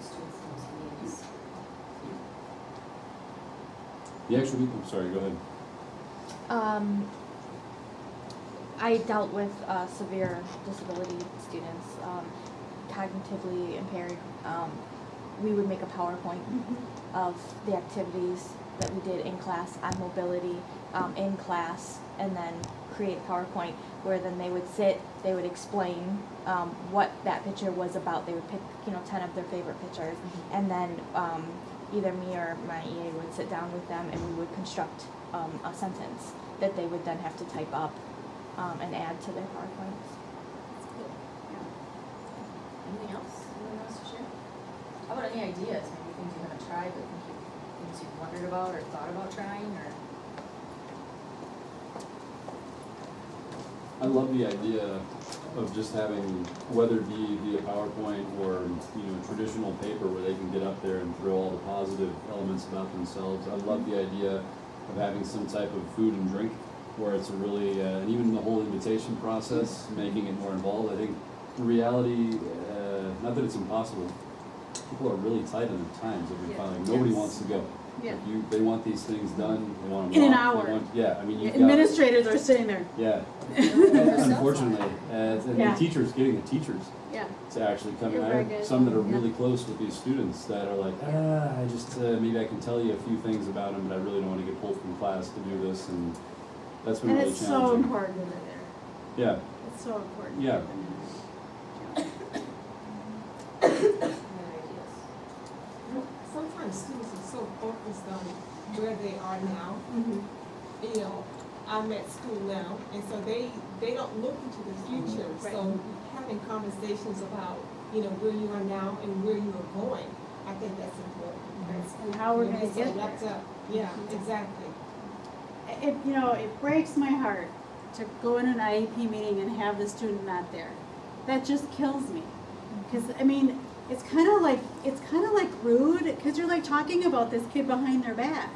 students in those meetings. The actual people, sorry, go ahead. I dealt with severe disability students, cognitively impaired. We would make a PowerPoint of the activities that we did in class on mobility in class, and then create a PowerPoint where then they would sit, they would explain what that picture was about. They would pick, 10 of their favorite pictures, and then either me or my EA would sit down with them and we would construct a sentence that they would then have to type up and add to their PowerPoints. That's cool. Yeah. Anything else? Anyone else to share? How about any ideas? Maybe things you haven't tried, but things you've wondered about or thought about trying, or? I love the idea of just having, whether it be via PowerPoint or traditional paper where they can get up there and throw all the positive elements about themselves. I love the idea of having some type of food and drink where it's a really, and even the whole invitation process, making it more involved. I think the reality, not that it's impossible, people are really tight on their times that we find. Nobody wants to go. Yeah. Like they want these things done. They want them In an off, hour. You've Administrators are sitting there. Yeah. Unfortunately, and the teachers, getting the teachers Yeah. to actually come in. You're I very have good. some that are really close with these students that are like, I just, maybe I can tell you a few things about them, but I really don't want to get pulled from class to do this, and that's been And really it's so challenging. important that they're there. Yeah, It's so important. Yeah. Any other ideas? Sometimes students are so focused on where they are now. I'm at school now, and so they don't look into the future. Right. So having conversations about, where you are now and where you are going, I think that's important. And how we're gonna So get wrapped there. up. Yeah, exactly. It breaks my heart to go in an IEP meeting and have the student not there. That just kills me. Because, it's kind of like rude, because you're like talking about this kid behind their back.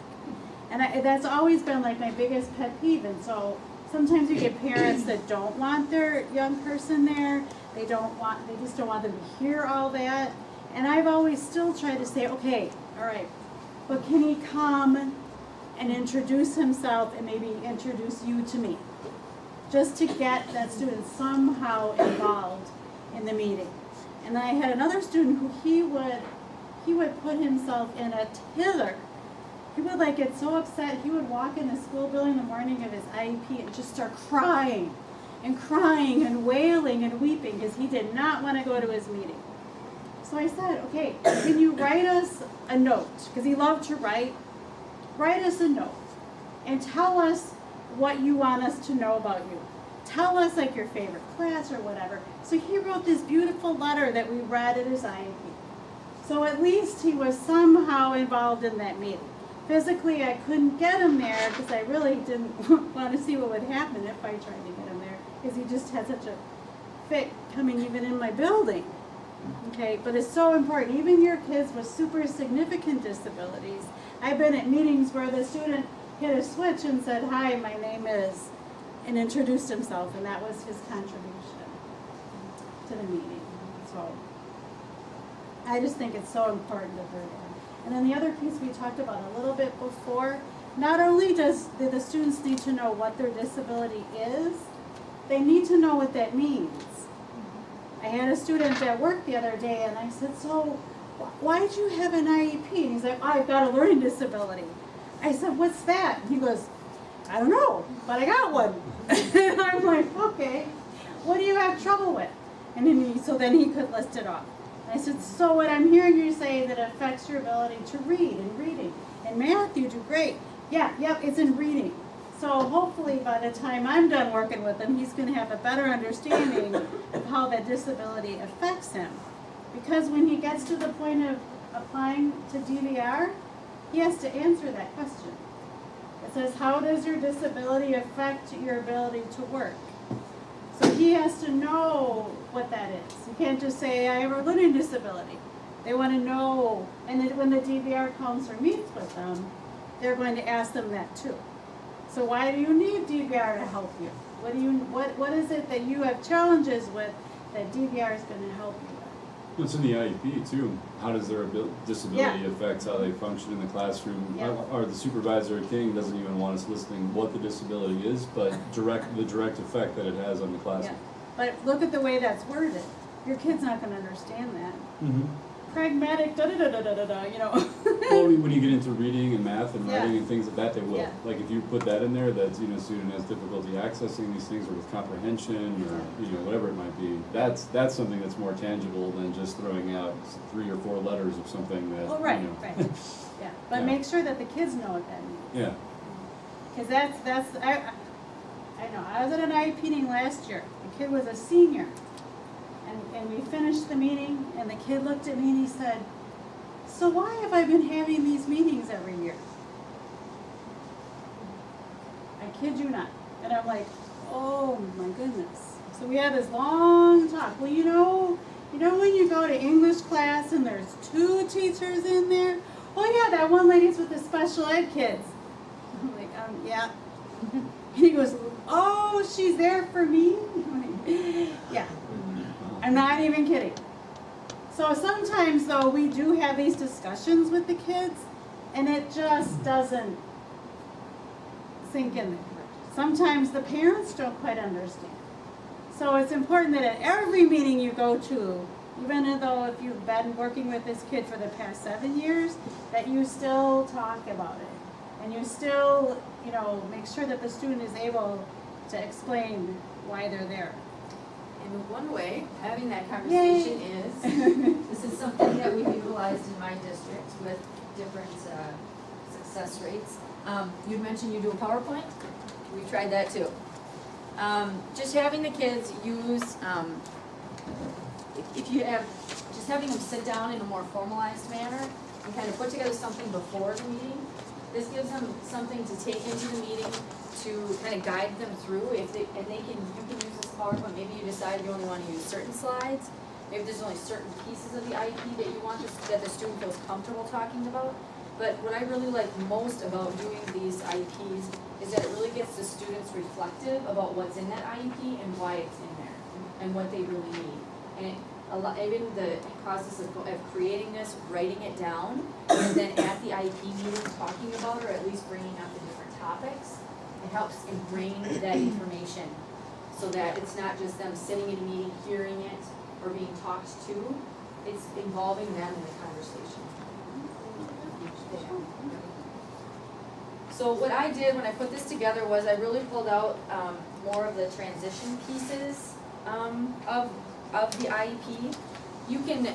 And that's always been like my biggest pet peeve. And so sometimes you get parents that don't want their young person there. They just don't want them to hear all that. And I've always still tried to say, okay, all right, but can he come and introduce himself and maybe introduce you to me? Just to get that student somehow involved in the meeting. And I had another student who he would put himself in a tither. He would get so upset, he would walk in the school building the morning of his IEP and just start crying and wailing and weeping because he did not want to go to his meeting. So I said, okay, can you write us a note? Because he loved to write. Write us a note and tell us what you want us to know about you. Tell us your favorite class or whatever. So he wrote this beautiful letter that we read at his IEP. So at least he was somehow involved in that meeting. Physically, I couldn't get him there because I really didn't want to see what would happen if I tried to get him there, because he just had such a fit coming even in my building. Okay, but it's so important. Even your kids with super significant disabilities. I've been at meetings where the student hit a switch and said, "Hi, my name is," and introduced himself, and that was his contribution to the meeting. So I just think it's so important that they're there. And then the other piece we talked about a little bit before, not only do the students need to know what their disability is, they need to know what that means. I had a student at work the other day, and I said, so why did you have an IEP? And he's like, I've got a learning disability. I said, what's that? He goes, I don't know, but I got one. And I'm like, okay, what do you have trouble with? And then he could list it off. And I said, so what I'm hearing you say that affects your ability to read and reading. And math, you do great. Yeah, it's in reading. So hopefully by the time I'm done working with him, he's going to have a better understanding of how that disability affects him. Because when he gets to the point of applying to DVR, he has to answer that question. It says, how does your disability affect your ability to work? So he has to know what that is. You can't just say, I have a learning disability. They want to know, and then when the DVR counselor meets with them, they're going to ask them that too. So why do you need DVR to help you? What is it that you have challenges with that DVR is going to help you with? What's in the IEP too? How does their disability affect how they function in the classroom? Yeah. Or the supervisor at King doesn't even want us listing what the disability is, but the direct effect that it has on the Yeah, classroom. but look at the way that's worded. Your kid's not gonna understand that. Mm-hmm. Pragmatic, da-da-da-da-da-da, you know. Well, when you get into reading and math and Yeah. writing and things like that, they will. Yeah. Like if you put that in there, that student has difficulty accessing these things or with comprehension or whatever it might be. That's something that's more tangible than just throwing out 3 or 4 letters of something that. Oh, right, right. Yeah, but Yeah. make sure that the kids know what that means. Yeah. Because I know, I was at an IEP meeting last year. The kid was a senior. And we finished the meeting, and the kid looked at me and he said, "So why have I been having these meetings every year?" I kid you not. And I'm like, oh my goodness. So we had this long talk. Well, you know when you go to English class and there's 2 teachers in there? Oh yeah, that one lady's with the special ed kids. I'm like, yeah. And he goes, oh, she's there for me? I'm like, yeah. I'm not even kidding. So sometimes though, we do have these discussions with the kids and it just doesn't sink in there. Sometimes the parents don't quite understand. So it's important that at every meeting you go to, even though if you've been working with this kid for the past 7 years, that you still talk about it. And you still, make sure that the student is able to explain why they're there. And one way having that conversation is, this is something that we've utilized in my district with different success rates. You mentioned you do a PowerPoint. We've tried that too. Just having the kids use, if you have, just having them sit down in a more formalized manner and kind of put together something before the meeting. This gives them something to take into the meeting to kind of guide them through. You can use this PowerPoint. Maybe you decide you only want to use certain slides. Maybe there's only certain pieces of the IEP that you want that the student feels comfortable talking about. But what I really like most about doing these IEPs is that it really gets the students reflective about what's in that IEP and why it's in there and what they really need. And even the process of creating this, writing it down, and then at the IEP meeting talking about or at least bringing up the different topics, it helps ingrain that information so that it's not just them sitting in a meeting, hearing it, or being talked to. It's involving them in the conversation. So what I did when I put this together was I really pulled out more of the transition pieces of the IEP. You can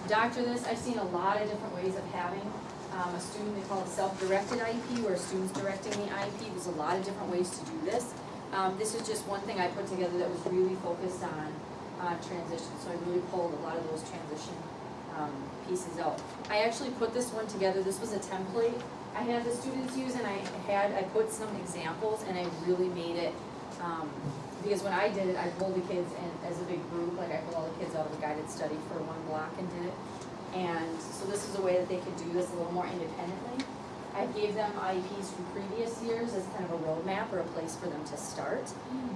doctor this. I've seen a lot of different ways of having a student. They call it self-directed IEP, where students directing the IEP. There's a lot of different ways to do this. This is just one thing I put together that was really focused on transition. So I really pulled a lot of those transition pieces out. I actually put this one together. This was a template I had the students use, and I put some examples, and I really made it, because when I did it, I pulled the kids in as a big group, like I pulled all the kids out of a guided study for one block and did it. And so this is a way that they could do this a little more independently. I gave them IEPs from previous years as kind of a roadmap or a place for them to start.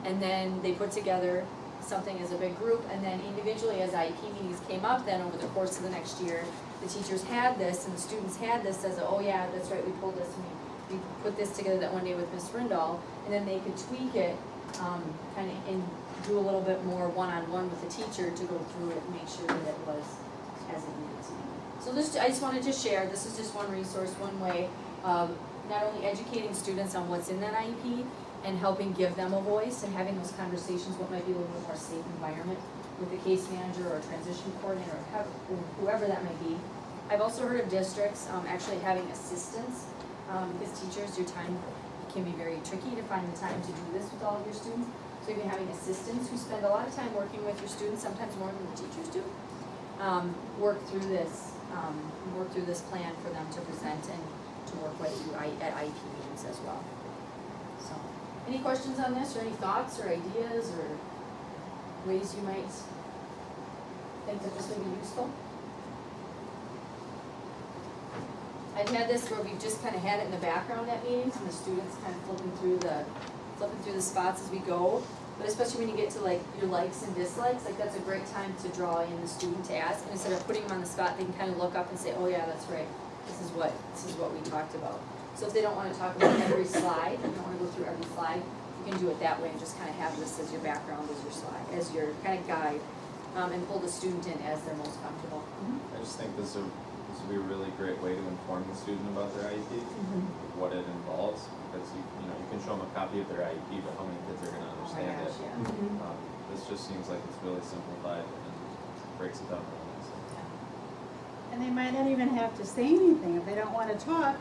And then they put together something as a big group, and then individually as IEP meetings came up, then over the course of the next year, the teachers had this and the students had this as, oh yeah, that's right, we pulled this and we put this together that one day with Ms. Rindall, and then they could tweak it, kind of and do a little bit more one-on-one with the teacher to go through it and make sure that it was as it needed to be. So this, I just wanted to share, this is just one resource, one way of not only educating students on what's in that IEP and helping give them a voice and having those conversations, what might be a little bit more safe environment with the case manager or transition coordinator or whoever that may be. I've also heard of districts actually having assistants because teachers, your time can be very tricky to find the time to do this with all of your students. So even having assistants who spend a lot of time working with your students, sometimes more than the teachers do, work through this plan for them to present and to work with you at IEP meetings as well. So, any questions on this, or any thoughts or ideas or ways you might think that this would be useful? I've had this where we've just kind of had it in the background at meetings, and the students kind of flipping through the spots as we go. But especially when you get to like your likes and dislikes, like that's a great time to draw in the student to ask, and instead of putting them on the spot, they can kind of look up and say, oh yeah, that's right, this is what we talked about. So if they don't wanna talk about every slide, you don't wanna go through every slide, you can do it that way and just kind of have this as your background, as your slide, as your kind of guide, and pull the student in as they're most comfortable. I just think this would be a really great way to inform the student about their IEP, what it involves, because you can show them a copy of their IEP, but how many kids are gonna understand it? Yeah. This just seems like it's really simplified and breaks it down really nicely. And they might not even have to say anything. If they don't want to talk,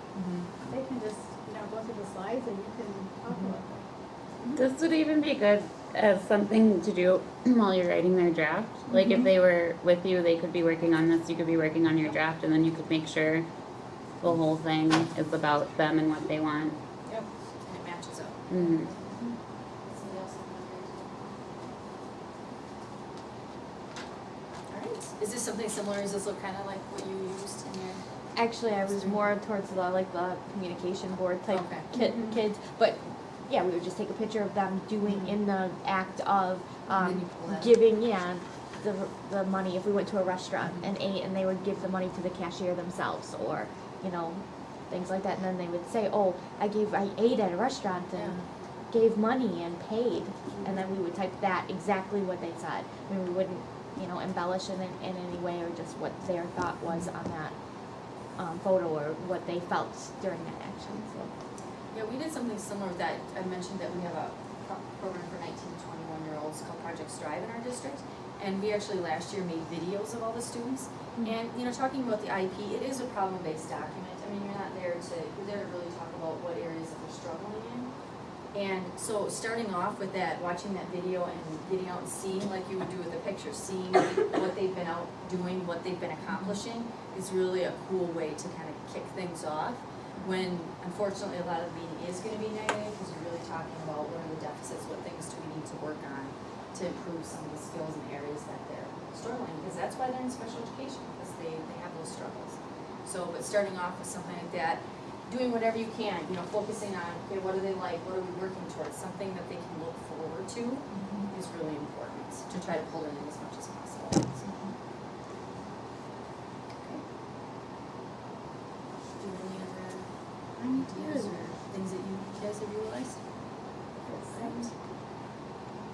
they can just, go through the slides and you can talk about it. This would even be good as something to do while you're writing their draft. Like if they were with you, they could be working on this, you could be working on your draft, and then you could make sure the whole thing is about them and what they want. Yep. And it matches up. Mm-hmm. Somebody else have any ideas? All right, is this something similar, does this look kind of like what you used in your? Actually, I was more towards the communication board type Okay. kids, but yeah, we would just take a picture of them doing in the act of And then you pull that up. giving the money. If we went to a restaurant and ate, and they would give the money to the cashier themselves, or things like that, and then they would say, "Oh, I ate at a restaurant and gave money and paid," and then we would type that exactly what they said. I mean, we wouldn't embellish in any way, or just what their thought was on that photo, or what they felt during that action. So. Yeah, we did something similar with that. I mentioned that we have a program for 19 to 21-year-olds called Project Strive in our district. And we actually last year made videos of all the students. And, talking about the IEP, it is a problem-based document. I mean, you're there to really talk about what areas that they're struggling in. And so starting off with that, watching that video and getting out and seeing, like you would do with the picture, seeing what they've been out doing, what they've been accomplishing, is really a cool way to kind of kick things off. When unfortunately a lot of the meeting is going to be negative, because you're really talking about what are the deficits, what things do we need to work on to improve some of the skills and areas that they're struggling, because that's why they're in special education, because they have those struggles. So, but starting off with something like that, doing whatever you can, focusing on, okay, what do they like, what are we working towards, something that they can look forward to is really important, to try to pull it in as much as possible. So. Do you have any other ideas or things that you guys have realized?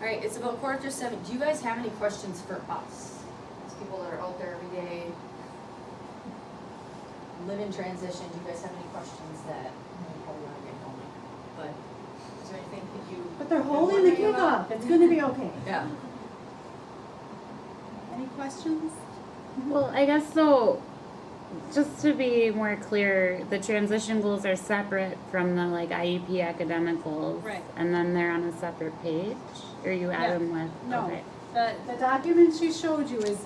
All right, it's about 7:15. Do you guys have any questions for us? These people that are out there every day, live in transition, do you guys have any questions that you probably want to get going? But is there anything that you? But they're holding the kickoff. It's going to be okay. Yeah. Any questions? Well, I guess so. Just to be more clear, the transition goals are separate from the IEP academic goals, Right. and then they're on a separate page, or you add Yeah. them with. No. Okay. The document she showed you is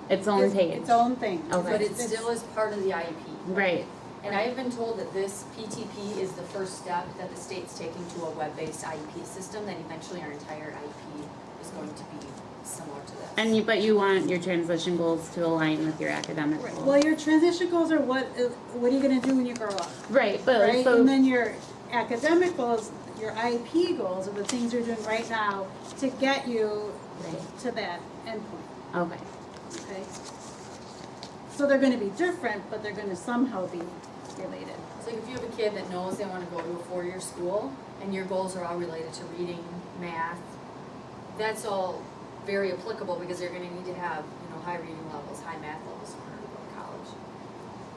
Its own page. its own thing. Okay. But it still is part of the IEP. Right. And I have been told that this PTP is the first step that the state's taking to a web-based IEP system, that eventually our entire IEP is going to be similar to this. But you want your transition goals to align with your academic goals. Well, your transition goals are what are you going to do when you grow up, Right, but right? so And then your academic goals, your IEP goals, are the things you're doing right now to get you Right. to that endpoint. okay. Okay. So they're going to be different, but they're going to somehow be related. It's like if you have a kid that knows they want to go to a 4-year school, and your goals are all related to reading, math, that's all very applicable, because they're going to need to have, high reading levels, high math levels in order to go to college.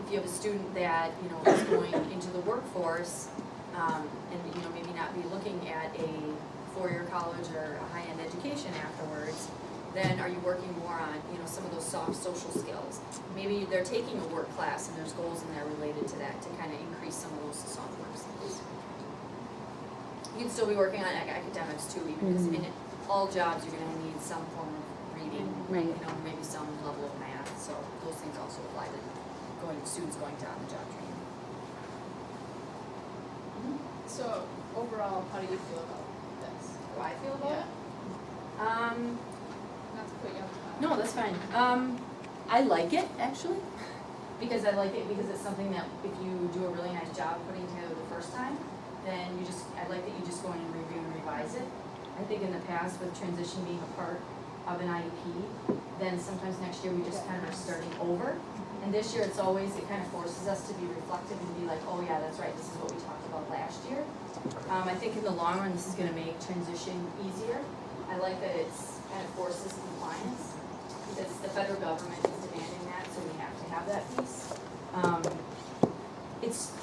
If you have a student that, is going into the workforce, and, maybe not be looking at a 4-year college or a high-end education afterwards, then are you working more on, some of those soft social skills? Maybe they're taking a work class and there's goals in there related to that to kind of increase some of those soft work skills. You can still be working on academics too, even because in all jobs you're going to need some form of reading, Right. maybe some level of math. So those things also apply to students going to on-the-job training. So overall, how do you feel about this? How I feel about it? Not to put you on the spot. No, that's fine. I like it actually, because it's something that if you do a really nice job putting together the first time, then I like that you just go in and review and revise it. I think in the past with transition being a part of an IEP, then sometimes next year we just kind of are starting over. And this year it's always, it kind of forces us to be reflective and be like, oh yeah, that's right, this is what we talked about last year. I think in the long run, this is gonna make transition easier. I like that it's kind of forces compliance, because the federal government is demanding that, so we have to have that piece.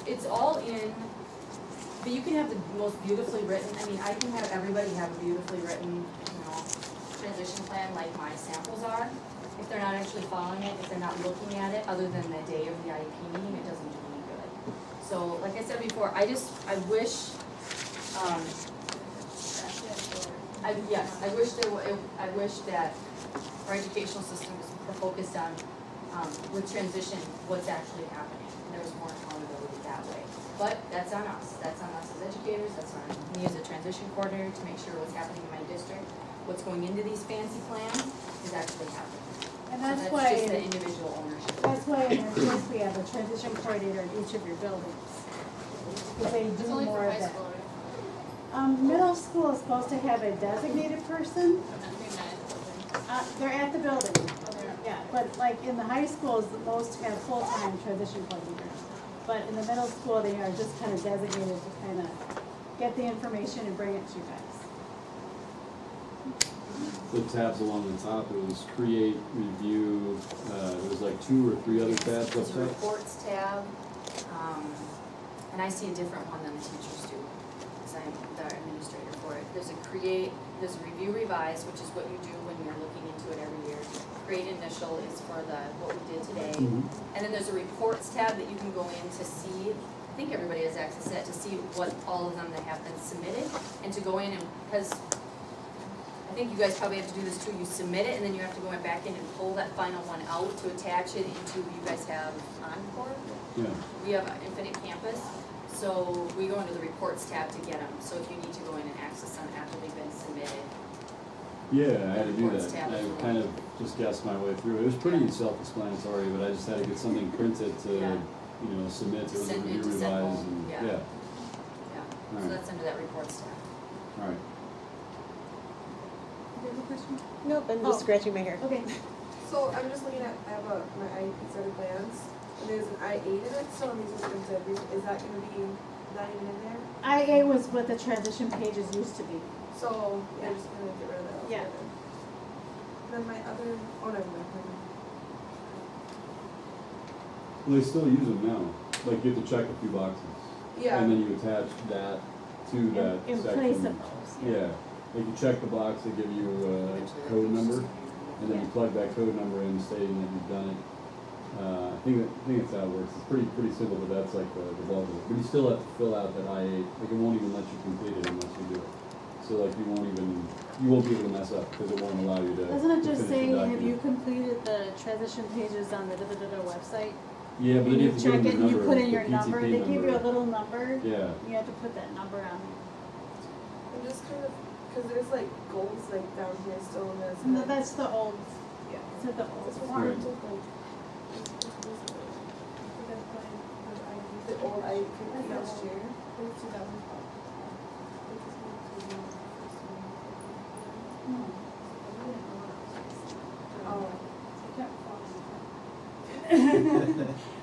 It's all in, but you can have the most beautifully written, I mean, I can have everybody have a beautifully written, transition plan like my samples are. If they're not actually following it, if they're not looking at it, other than the day of the IEP meeting, it doesn't do any good. So, like I said before, I wish, I wish that our educational system was more focused on, with transition, what's actually happening. And there was more accountability that way. But that's on us. That's on us as educators. That's on me as a transition coordinator to make sure what's happening in my district, what's going into these fancy plans is actually happening. And So that's why, just the individual ownership. that's why in our course we have a transition coordinator in each of your buildings. Because they It's do only more for of high that. school, right? Middle school is supposed to have a designated person. Maybe not at the building. They're at the building. Yeah, but like in the high schools, the most have full-time transition coordinators. But in the middle school, they are just kind of designated to kind of get the information and bring it to you guys. The tabs along the top, it was create, review, it was like 2 or 3 other tabs up It's a top. reports tab, and I see a different one than the teachers do, because I'm the administrator for it. There's a create, there's a review revise, which is what you do when you're looking into it every year. Create initial is for what we did today. Mhm. And then there's a reports tab that you can go in to see, I think everybody has access to that, to see what all of them that have been submitted, and to go in and, because I think you guys probably have to do this too, you submit it, and then you have to go back in and pull that final one out to attach it into, you guys have Encore? Yeah, We have Infinite Campus, so we go into the reports tab to get them, so if you need to go in and access them after they've been submitted. yeah, I had to do Reports that. tab. I kind of just guessed my way through. It was pretty self-explanatory, but I just had to get something printed to, Yeah. Submit to Send it review, to send revise, home, and, yeah. yeah, Yeah, so Alright. that's under that reports tab. all right. Do you have a question? Nope, I'm Oh. just scratching my hair. Okay. So I'm just looking at, I have my IEP set of plans, and there's an I-8 in it, so I'm using is that gonna be not even in there? IA was what the transition pages used to be. So, I'm just gonna get rid of that. Yeah. Then my other, oh, never mind. Well, they still use them now. Like, you have to check a few boxes. Yeah. And then you attach that to that In section. place of those. Yeah, like you check the box, they give you a code number, and then you plug that code number in stating that you've done it. I think that's how it works. It's pretty simple, but that's like the bulk of it. But you still have to fill out that I-8, like it won't even let you complete it unless you do it. So like you won't be able to mess up, because it won't allow you to. Doesn't it to just finish say, the have you document. completed the transition pages on the da-da-da-da website? Yeah, but then And you you have to give check them it, the and you number, put in the your number, PTP they give you a number. little number, Yeah, you have to put that number on. I'm just kind of, cause there's like goals like down here still in this. No, that's the old, Yeah. it's the old This was form. Right. The old IEP last year. Oh.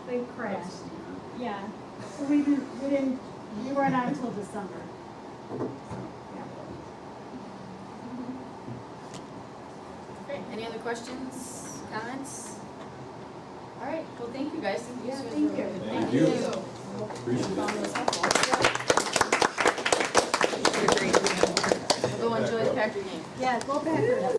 They crashed, yeah. So we didn't, we weren't on until December. Okay, any other questions, comments? All right, well, thank you guys. Yeah, This was thank really you. good. Thank you. Appreciate it. Found this helpful. Go enjoy the Packer game. Yeah, go back.